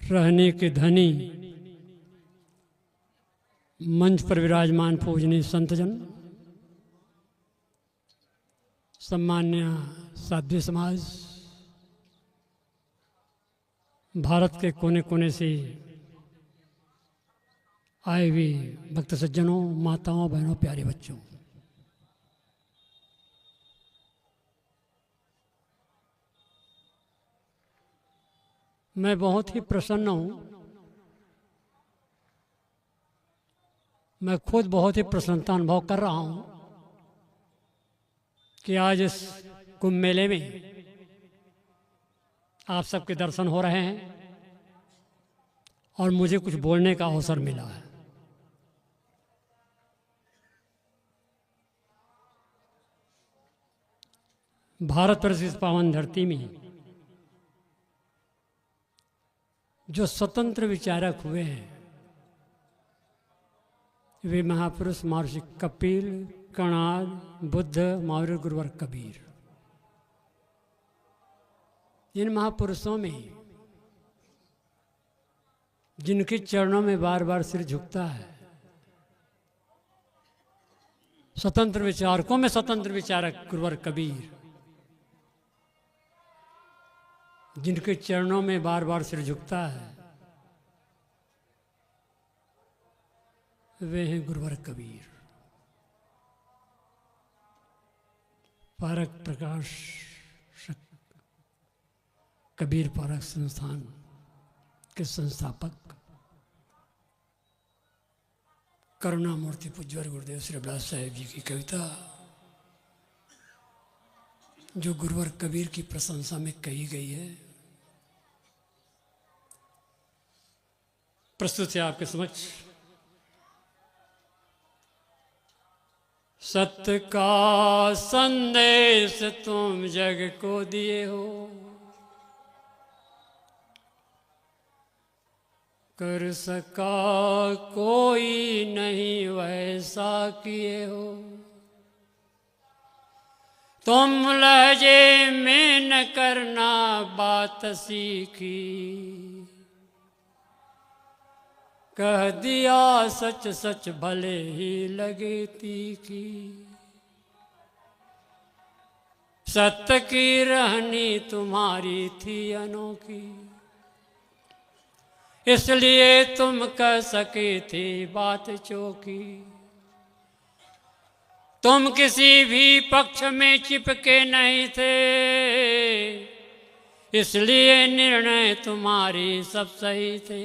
रहने के धनी मंच पर विराजमान पूजनीय संतजन, सम्मान्य साध्वी समाज, भारत के कोने कोने से आए हुए भक्त सज्जनों, माताओं, बहनों, प्यारे बच्चों, मैं बहुत ही प्रसन्न हूँ। मैं खुद बहुत ही प्रसन्नता अनुभव कर रहा हूँ कि आज इस कुंभ मेले में आप सबके दर्शन हो रहे हैं और मुझे कुछ बोलने का अवसर मिला है। भारत पर इस पावन धरती में जो स्वतंत्र विचारक हुए हैं वे महापुरुष महर्षि कपिल, कणाद, बुद्ध, महावीर, गुरुवर, कबीर। इन महापुरुषों में जिनके चरणों में बार बार सिर झुकता है, स्वतंत्र विचारकों में स्वतंत्र विचारक गुरुवर कबीर, जिनके चरणों में बार बार सिर झुकता है, वे हैं गुरुवर कबीर। पारक प्रकाश कबीर पारक संस्थान के संस्थापक करुणामूर्ति पूज्य गुरुदेव श्री अभिलाष साहेब जी की कविता जो गुरुवर कबीर की प्रशंसा में कही गई है, प्रस्तुत है आपके समक्ष। सत्य का संदेश तुम जग को दिए हो, कर सका कोई नहीं वैसा किए हो। तुम लहजे में न करना बात सीखी, कह दिया सच सच भले ही लगे तीखी। सत्य की रहनी तुम्हारी थी अनोखी, इसलिए तुम कह सके थे बात चौकी। तुम किसी भी पक्ष में चिपके नहीं थे, इसलिए निर्णय तुम्हारी सब सही थे।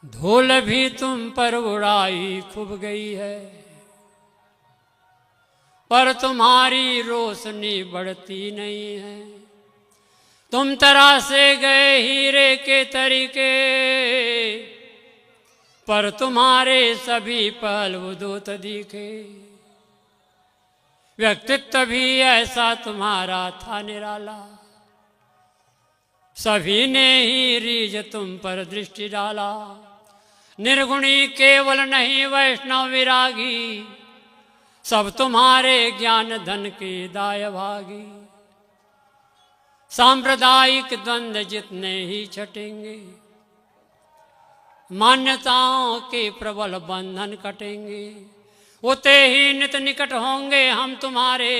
धूल भी तुम पर उड़ाई खूब गई है, पर तुम्हारी रोशनी बढ़ती नहीं है। तुम तरासे गए हीरे के तरीके, पर तुम्हारे सभी पहलू धूत दिखे। व्यक्तित्व भी ऐसा तुम्हारा था निराला, सभी ने ही रीझ तुम पर दृष्टि डाला। निर्गुणी केवल नहीं वैष्णव विरागी, सब तुम्हारे ज्ञान धन के दाय भागी। सांप्रदायिक द्वंद्व जितने ही छटेंगे, मान्यताओं के प्रबल बंधन कटेंगे, उते ही नित निकट होंगे हम तुम्हारे।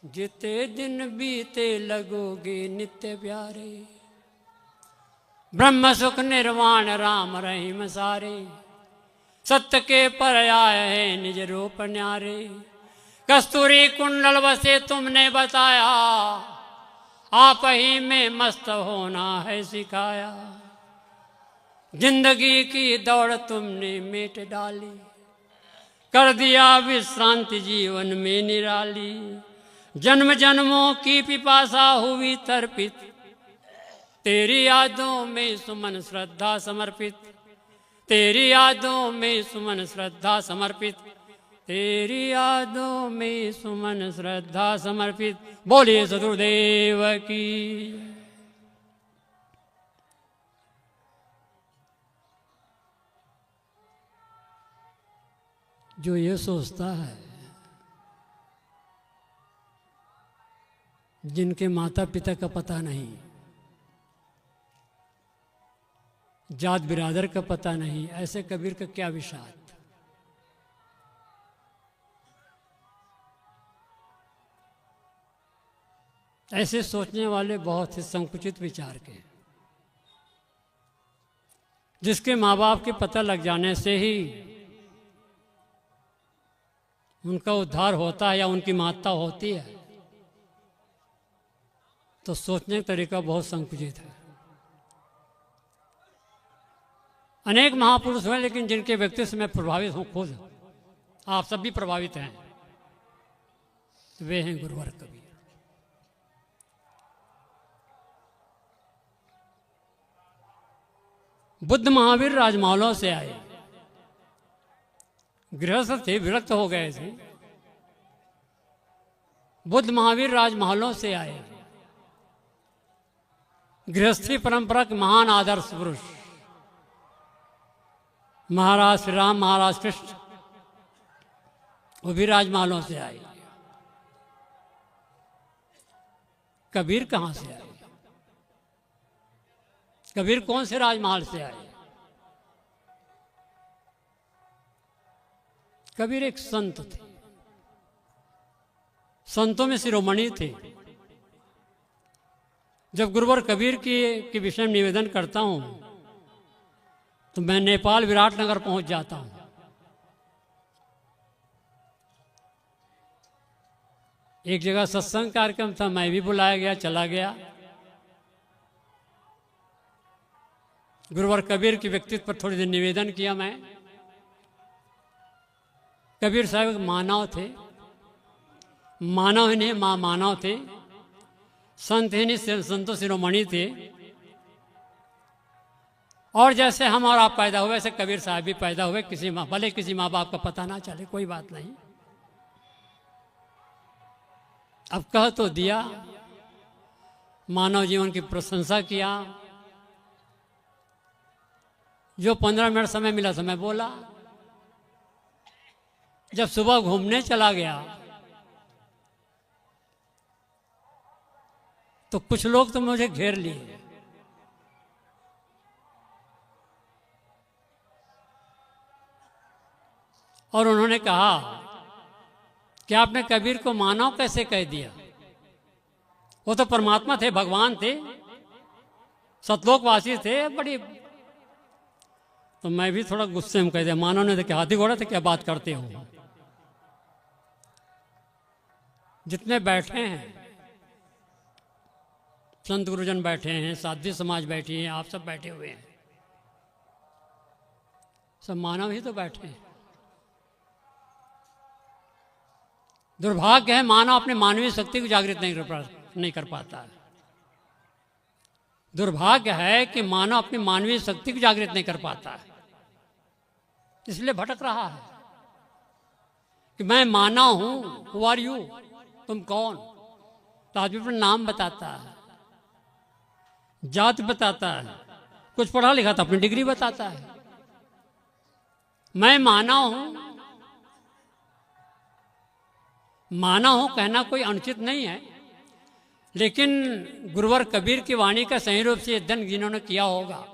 जिते दिन बीते लगोगे नित्य प्यारे। ब्रह्म सुख निर्वाण राम रहीम सारे, सत्य के पर्याय है निज रूप न्यारे। कस्तूरी कुंडल बसे तुमने बताया, आप ही में मस्त होना है सिखाया। जिंदगी की दौड़ तुमने मेट डाली, कर दिया विश्रांति जीवन में निराली। जन्म जन्मों की पिपासा हुई तर्पित, तेरी यादों में सुमन श्रद्धा समर्पित। तेरी यादों में सुमन श्रद्धा समर्पित, तेरी यादों में सुमन श्रद्धा समर्पित। बोलिए सदगुरुदेव की। जो ये सोचता है जिनके माता पिता का पता नहीं, जात बिरादर का पता नहीं, ऐसे कबीर का क्या विषाद। ऐसे सोचने वाले बहुत ही संकुचित विचार के, जिसके माँ बाप के पता लग जाने से ही उनका उद्धार होता है या उनकी महत्ता होती है, तो सोचने का तरीका बहुत संकुचित है। अनेक महापुरुष हैं, लेकिन जिनके व्यक्तित्व से मैं प्रभावित हूँ, खुद आप सब भी प्रभावित हैं, वे हैं गुरुवर कबीर। बुद्ध महावीर राजमहलों से आए, गृहस्थ थे, विरक्त हो गए थे। बुद्ध महावीर राजमहलों से आए, गृहस्थी परंपरा के महान आदर्श पुरुष महाराज श्री राम, महाराज कृष्ण, वो भी राजमहलों से आए। कबीर कहाँ से आए? कबीर कौन से राजमहल से आए? कबीर एक संत थे, संतों में शिरोमणि थे। जब गुरुवर कबीर के विषय में निवेदन करता हूं तो मैं नेपाल विराटनगर पहुंच जाता हूं। एक जगह सत्संग कार्यक्रम था, मैं भी बुलाया गया, चला गया। गुरुवर कबीर के व्यक्तित्व पर थोड़ी देर निवेदन किया मैं। कबीर साहब एक मानव थे, मानव ही नहीं मानव थे, संत ही नहीं संतो शिरोमणि थे। और जैसे हम और आप पैदा हुए, वैसे कबीर साहब भी पैदा हुए। भले किसी माँ बाप का पता ना चले, कोई बात नहीं, अब कह तो दिया। मानव जीवन की प्रशंसा किया। जो 15 मिनट समय मिला था मैं बोला। जब सुबह घूमने चला गया तो कुछ लोग तो मुझे घेर लिए। और उन्होंने कहा कि आपने कबीर को मानव कैसे कह दिया? वो तो परमात्मा थे, भगवान थे, सतलोकवासी थे, बड़ी। तो मैं भी थोड़ा गुस्से में कह दिया, मानव ने तो क्या हाथी घोड़ा थे, क्या बात करते हो? जितने बैठे हैं, संत गुरुजन बैठे हैं, साध्वी समाज बैठी है, आप सब बैठे हुए हैं, सब मानव ही तो बैठे हैं। दुर्भाग्य है मानव अपने मानवीय शक्ति को जागृत नहीं कर पाता है। दुर्भाग्य है कि मानव अपनी मानवीय शक्ति को जागृत नहीं कर पाता है, इसलिए भटक रहा है कि मैं मानव हूं, हु आर यू, तुम कौन? तो आदमी अपना नाम बताता है, जात बताता है, कुछ पढ़ा लिखा तो अपनी डिग्री बताता है। मैं मानव हूं, मानव हूं कहना कोई अनुचित नहीं है, लेकिन गुरुवर कबीर की वाणी का सही रूप से अध्ययन जिन्होंने किया होगा,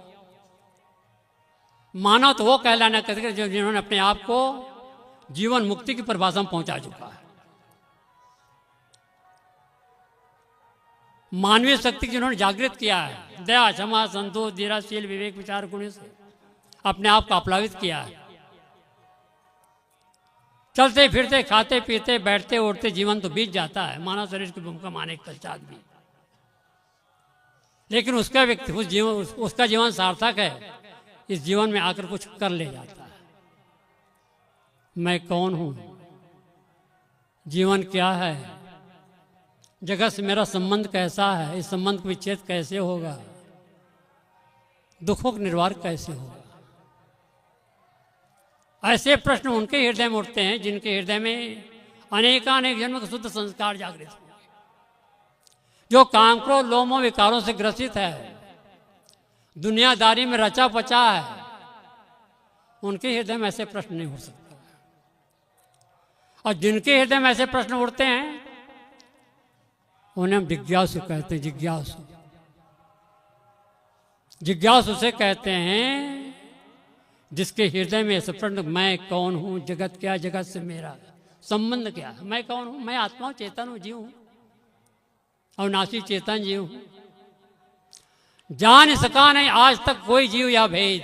मानव तो वो कहलाना कहते जिन्होंने अपने आप को जीवन मुक्ति की परिभाषा में पहुंचा चुका है। मानवीय शक्ति जिन्होंने जागृत किया है, दया, क्षमा, संतोष, धीराशील, विवेक, विचार गुण से अपने आप को अपलावित किया है। चलते फिरते, खाते पीते, बैठते उठते जीवन तो बीत जाता है, मानव शरीर की भूमिका माने के पश्चात भी, लेकिन उसका व्यक्ति उसका जीवन सार्थक है, इस जीवन में आकर कुछ कर ले जाता है। मैं कौन हूं, जीवन क्या है, जगत से मेरा संबंध कैसा है, इस संबंध को विच्छेद कैसे होगा, दुखों का निर्वाह कैसे होगा। ऐसे प्रश्न उनके हृदय में उठते हैं जिनके हृदय में अनेकानेक जन्म के शुद्ध संस्कार जागृत हो, जो काम क्रोध लोभ मोह विकारों से ग्रसित है, दुनियादारी में रचा पचा है, उनके हृदय में ऐसे प्रश्न नहीं हो सकता। और जिनके हृदय में ऐसे प्रश्न उठते हैं उन्हें हम जिज्ञासु कहते हैं। जिज्ञासु, जिज्ञासु से कहते हैं जिसके हृदय में स्फुरण मैं कौन हूँ, जगत क्या, जगत से मेरा संबंध क्या है, मैं कौन हूँ, मैं आत्मा हूँ, चेतन हूँ, जीव हूँ, अविनाशी चेतन जीव हूँ। जान सका नहीं आज तक कोई जीव या भेद।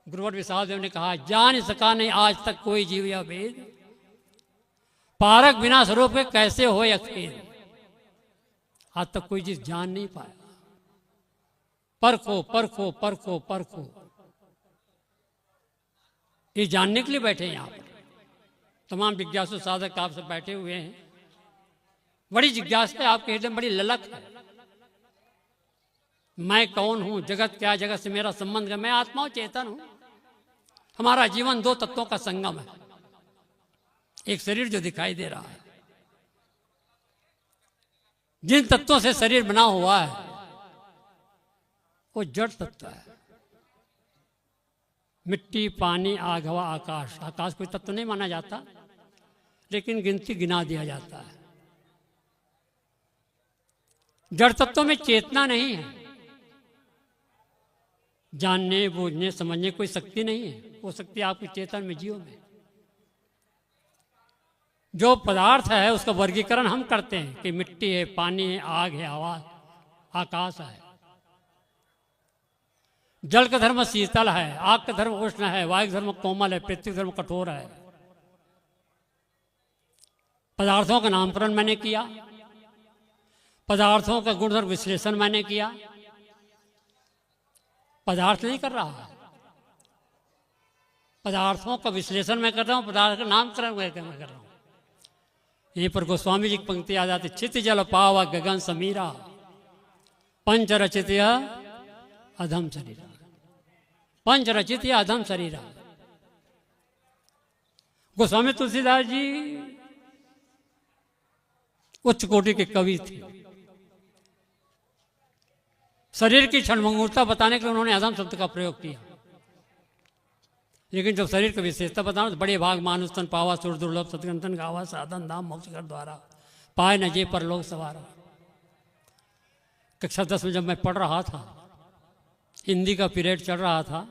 गुरुवर विशाल देव ने कहा जान सका नहीं आज तक कोई जीव या भेद, पारक बिना स्वरूप के कैसे हो अखेद। आज तक कोई चीज जान नहीं पाया। परखो परखो परखो परखो, ये जानने के लिए बैठे हैं यहाँ पर। तमाम जिज्ञासु साधक आपसे बैठे हुए हैं, बड़ी जिज्ञासा है आपके हृदय में, बड़ी ललक है। मैं कौन हूं, जगत क्या, जगत से मेरा संबंध क्या, मैं आत्मा हूं, चेतन हूं। हमारा जीवन दो तत्वों का संगम है। एक शरीर जो दिखाई दे रहा है, जिन तत्वों से शरीर बना हुआ है वो जड़ तत्व है। मिट्टी, पानी, आग, हवा, आकाश। आकाश कोई तत्व नहीं माना जाता, लेकिन गिनती गिना दिया जाता है। जड़ तत्वों में चेतना नहीं है, जानने बूझने समझने कोई शक्ति नहीं है। वो शक्ति आपकी चेतन में, जीव में। जो पदार्थ है उसका वर्गीकरण हम करते हैं कि मिट्टी है, पानी है, आग है, हवा, आकाश है। जल का धर्म शीतल है, आग का धर्म उष्ण है, वायु का धर्म कोमल है, पृथ्वी का धर्म कठोर है। पदार्थों का नामकरण मैंने किया, पदार्थों का गुणधर्म विश्लेषण मैंने किया। पदार्थ नहीं कर रहा, पदार्थों का विश्लेषण मैं कर रहा हूं, पदार्थ का नामकरण मैं कर रहा हूं। यहीं पर गोस्वामी जी की पंक्ति आ जाती, चित जल पावा गगन समीरा, पंच रचित अधम शरीरा। पंच रचित अधम शरीरा। गोस्वामी तुलसीदास जी उच्च कोटि के कवि थे। शरीर की क्षणभंगुरता बताने के लिए उन्होंने अधम शब्द का प्रयोग किया, लेकिन जब शरीर की विशेषता बताना तो बड़े भाग मानुष तन पावा, सुर दुर्लभ सतगंतन गावा, साधन धाम मोक्ष कर द्वारा, पाए न जे पर लोग सवारा। कक्षा 10 में जब मैं पढ़ रहा था, हिंदी का पीरियड चल रहा था,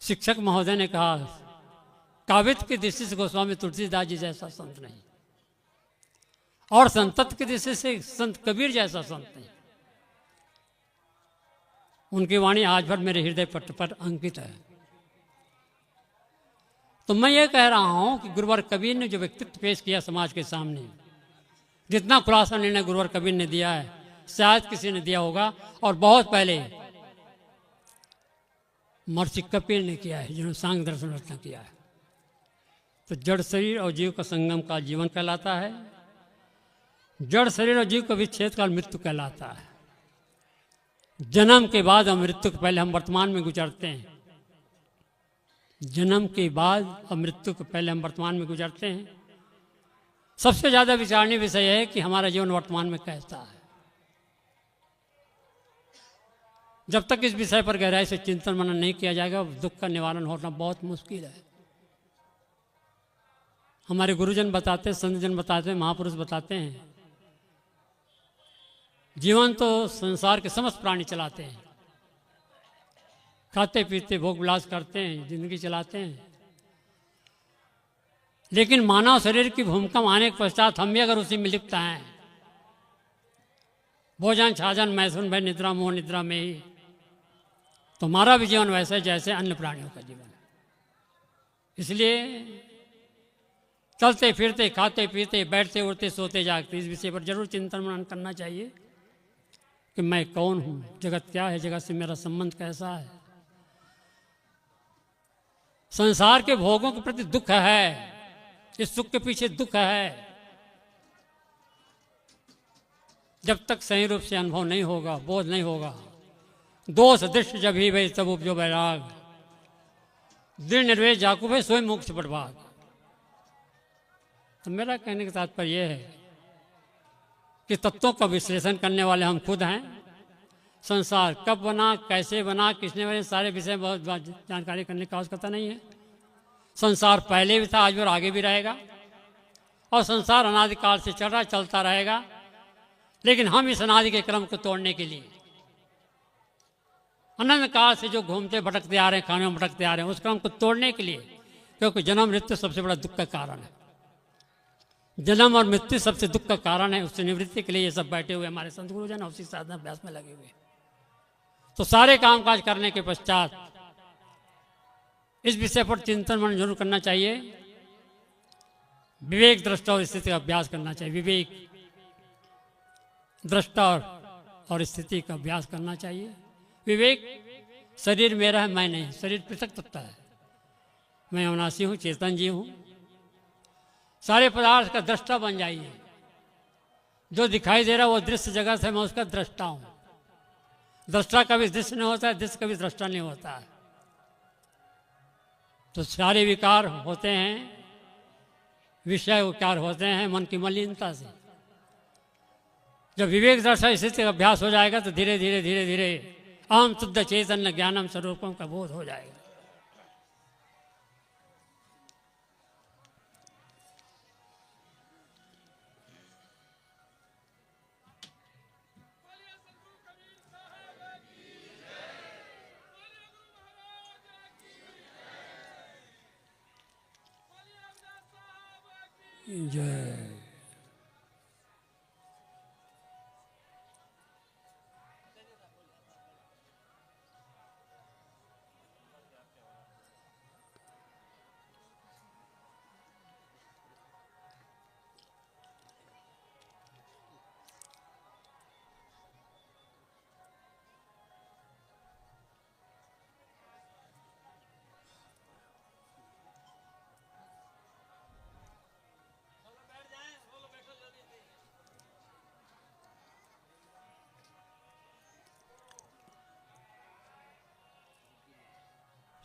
शिक्षक महोदय ने कहा काव्यत्व की दृष्टि से गोस्वामी तुलसीदास जी जैसा संत नहीं, और संतत्व की दृष्टि से संत कबीर जैसा संत नहीं। उनकी वाणी आज भर मेरे हृदय पट पर अंकित है। तो मैं ये कह रहा हूं कि गुरुवर कबीर ने जो व्यक्तित्व पेश किया समाज के सामने, जितना खुलासा निर्णय गुरुवर कबीर ने दिया है शायद किसी ने दिया होगा, और बहुत पहले महर्षि कपिल ने किया है, जिन्होंने सांग दर्शन रचना किया है। तो जड़ शरीर और जीव का संगम का जीवन कहलाता है, जड़ शरीर और जीव का विच्छेद काल मृत्यु कहलाता है। जन्म के बाद और मृत्यु के पहले हम वर्तमान में गुजरते हैं। जन्म के बाद और मृत्यु के पहले हम वर्तमान में गुजरते हैं। सबसे ज्यादा विचारणीय विषय है कि हमारा जीवन वर्तमान में कैसा है। जब तक इस विषय पर गहराई से चिंतन मनन नहीं किया जाएगा, दुख का निवारण होना बहुत मुश्किल है। हमारे गुरुजन बताते, संतजन बताते, महापुरुष बताते हैं, जीवन तो संसार के समस्त प्राणी चलाते हैं, खाते पीते भोग विलास करते हैं, जिंदगी चलाते हैं। लेकिन मानव शरीर की भूमिका में आने के पश्चात हम भी अगर उसी में लिप्त हैं, भोजन छाजन मैथुन भय निद्रा मोह निद्रा में ही, तो हमारा भी जीवन वैसा है जैसे अन्य प्राणियों का जीवन है। इसलिए चलते फिरते, खाते पीते, बैठते उठते, सोते जागते, इस विषय पर जरूर चिंतन मनन करना चाहिए कि मैं कौन हूं, जगत क्या है, जगत से मेरा संबंध कैसा है। संसार के भोगों के प्रति दुख है, इस सुख के पीछे दुख है। जब तक सही रूप से अनुभव नहीं होगा, बोध नहीं होगा, दोष दृष्टि जब ही भाई तब उपजो बैराग, दृढ़ निर्वेश जाकू भाई स्वयं मोक्ष बर्बाद। तो मेरा कहने का तात्पर्य यह है कि तत्वों का विश्लेषण करने वाले हम खुद हैं। संसार कब बना, कैसे बना, किसने बने, सारे विषय बहुत जानकारी करने की आवश्यकता नहीं है। संसार पहले भी था, आज और आगे भी रहेगा, और संसार अनादिकाल से चल रहा, चलता रहेगा। लेकिन हम इस अनादि के क्रम को तोड़ने के लिए अनंत काल से जो घूमते भटकते आ रहे हैं, खाने में भटकते आ रहे हैं, उस क्रम को तोड़ने के लिए, क्योंकि जन्म मृत्यु सबसे बड़ा दुख का कारण है, जन्म और मृत्यु सबसे दुख का कारण है, उससे निवृत्ति के लिए ये सब बैठे हुए हमारे संत गुरुजन उसी साधना अभ्यास में लगे हुए। तो सारे कामकाज करने के पश्चात इस विषय पर चिंतन मनन जरूर करना चाहिए, विवेक दृष्टा और स्थिति का अभ्यास करना चाहिए, विवेक दृष्टा और स्थिति का अभ्यास करना चाहिए। विवेक, शरीर मेरा है, मैं नहीं, शरीर पृथक तत्व है, मैं अविनाशी हूँ, चेतन जी हूँ। सारे पदार्थ का दृष्टा बन जाइए, जो दिखाई दे रहा है वो दृश्य जगत है, मैं उसका दृष्टा हूँ। दृष्टा कभी दृश्य नहीं होता है, दृश्य कभी दृष्टा नहीं होता है। तो सारे विकार होते हैं, विषय विकार होते हैं मन की मलिनता से। जब विवेक दृष्टा स्थिति का अभ्यास हो जाएगा तो धीरे धीरे धीरे धीरे अहम शुद्ध चैतन्य ज्ञानम स्वरूपम का बोध हो जाएगा। जय।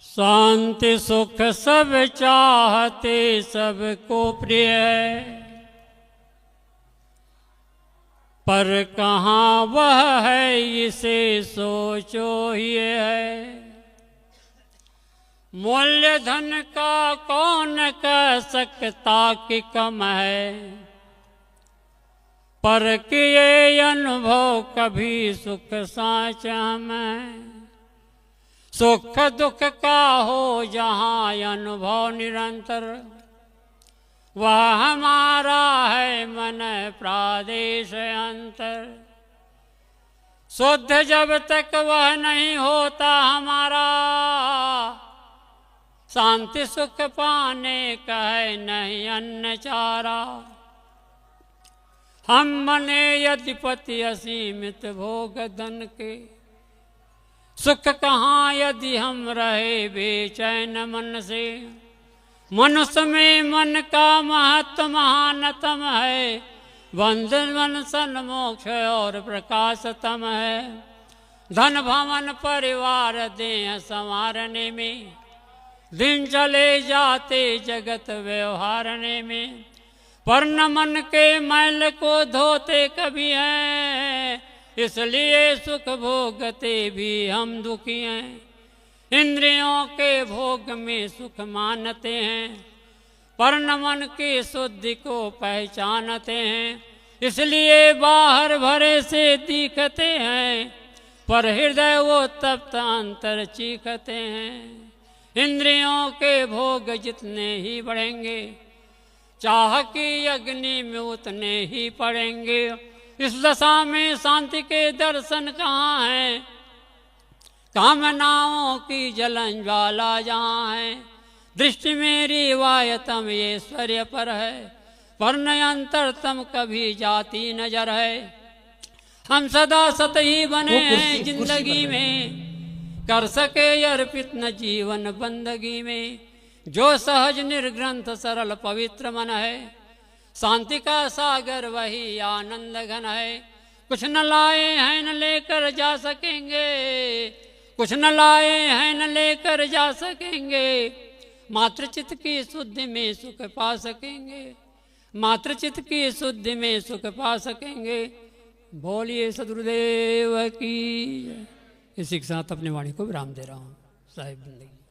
शांति सुख सब चाहते सबको प्रिय है, पर कहाँ वह है इसे सोचो ही है। मूल्य धन का कौन कह सकता कि कम है, पर कि ये अनुभव कभी सुख साँच में। सुख दुख का हो जहाँ अनुभव निरंतर, वह हमारा है मन प्रादेश अंतर। शुद्ध जब तक वह नहीं होता हमारा, शांति सुख पाने का है नहीं अन्य चारा। हम बने यदिपति असीमित भोग धन के, सुख कहाँ यदि हम रहे बेचैन मन से। मनुष्य में मन का महत्व महानतम है, बंधन बंधन मोक्ष और प्रकाशतम है। धन भवन परिवार देह संवारने में, दिन चले जाते जगत व्यवहारने में। पर न मन के मैल को धोते कभी हैं, इसलिए सुख भोगते भी हम दुखी हैं। इंद्रियों के भोग में सुख मानते हैं, पर न मन की शुद्धि को पहचानते हैं। इसलिए बाहर भरे से दिखते हैं, पर हृदय वो तप्त अंतर चीखते हैं। इंद्रियों के भोग जितने ही बढ़ेंगे, चाह की अग्नि में उतने ही पड़ेंगे। इस दशा में शांति के दर्शन कहाँ हैं, कामनाओं की जलन ज्वाला जहाँ है। दृष्टि मेरी वायतम ऐश्वर्य पर है, पर न अंतरतम कभी जाती नजर है। हम सदा सत ही बने हैं जिंदगी में, कर सके अर्पित न जीवन बंदगी में। जो सहज निर्ग्रंथ सरल पवित्र मन है, शांति का सागर वही आनंद घन है। कुछ न लाए हैं न लेकर जा सकेंगे, कुछ न लाए हैं न लेकर जा सकेंगे। मातृचित्त की शुद्धि में सुख पा सकेंगे, मातृचित्त की शुद्धि में सुख पा सकेंगे। बोलिए सदगुरुदेव की। इसी के साथ अपनी वाणी को विराम दे रहा हूँ। साहिब जिंदगी।